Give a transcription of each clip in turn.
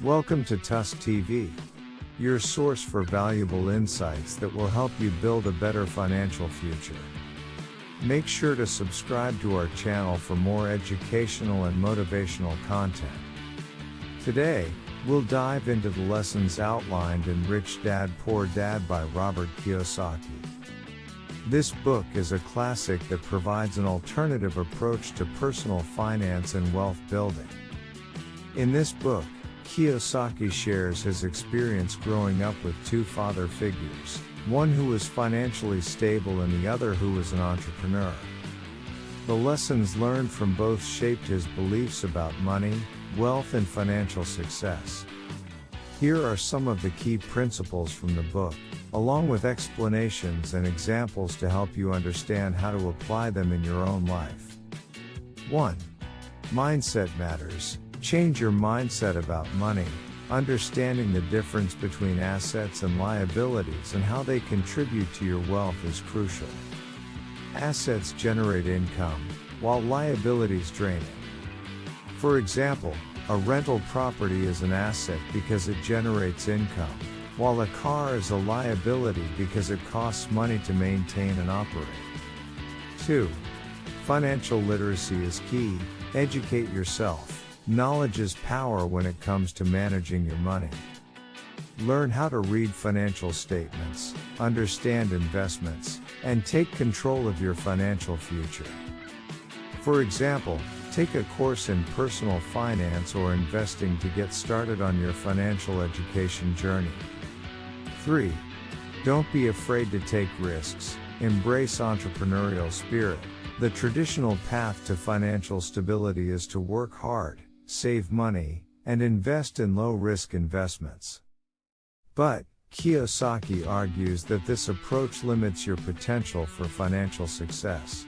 Welcome to Tusk TV, your source for valuable insights that will help you build a better financial future. Make sure to subscribe to our channel for more educational and motivational content. Today, we'll dive into the lessons outlined in Rich Dad Poor Dad by Robert Kiyosaki. This book is a classic that provides an alternative approach to personal finance and wealth building. In this book, Kiyosaki shares his experience growing up with two father figures, one who was financially stable and the other who was an entrepreneur. The lessons learned from both shaped his beliefs about money, wealth, and financial success. Here are some of the key principles from the book, along with explanations and examples to help you understand how to apply them in your own life. 1. Mindset matters. Change your mindset about money. Understanding the difference between assets and liabilities and how they contribute to your wealth is crucial. Assets generate income, while liabilities drain it. For example, a rental property is an asset because it generates income, while a car is a liability because it costs money to maintain and operate. 2. Financial literacy is key. Educate yourself. Knowledge is power when it comes to managing your money. Learn how to read financial statements, understand investments, and take control of your financial future. For example, take a course in personal finance or investing to get started on your financial education journey. 3. Don't be afraid to take risks. Embrace entrepreneurial spirit. The traditional path to financial stability is to work hard, save money, and invest in low-risk investments. But, Kiyosaki argues that this approach limits your potential for financial success.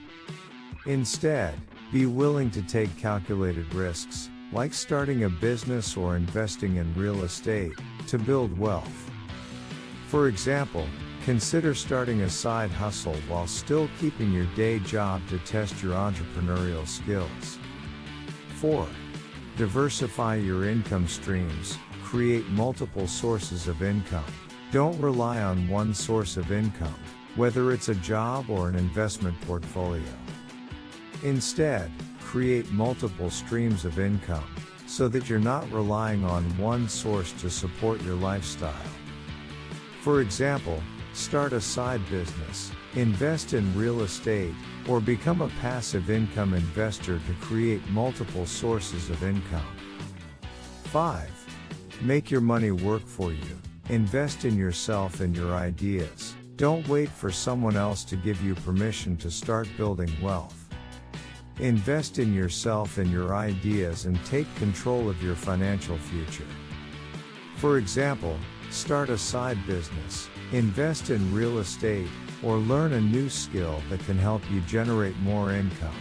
Instead, be willing to take calculated risks, like starting a business or investing in real estate, to build wealth. For example, consider starting a side hustle while still keeping your day job to test your entrepreneurial skills. 4. Diversify your income streams. Create multiple sources of income. Don't rely on one source of income, whether it's a job or an investment portfolio. Instead, create multiple streams of income, so that you're not relying on one source to support your lifestyle. For example, start a side business, invest in real estate, or become a passive income investor to create multiple sources of income. 5. Make your money work for you. Invest in yourself and your ideas. Don't wait for someone else to give you permission to start building wealth. Invest in yourself and your ideas and take control of your financial future. For example, start a side business, invest in real estate, or learn a new skill that can help you generate more income.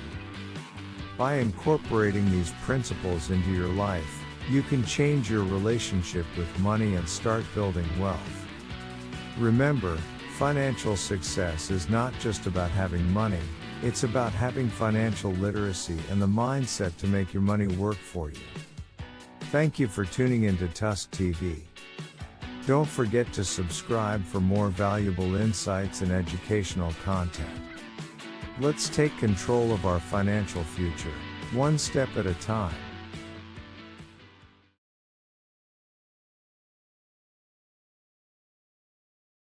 By incorporating these principles into your life, you can change your relationship with money and start building wealth. Remember, financial success is not just about having money, it's about having financial literacy and the mindset to make your money work for you. Thank you for tuning into Tusk TV. Don't forget to subscribe for more valuable insights and educational content. Let's take control of our financial future, one step at a time.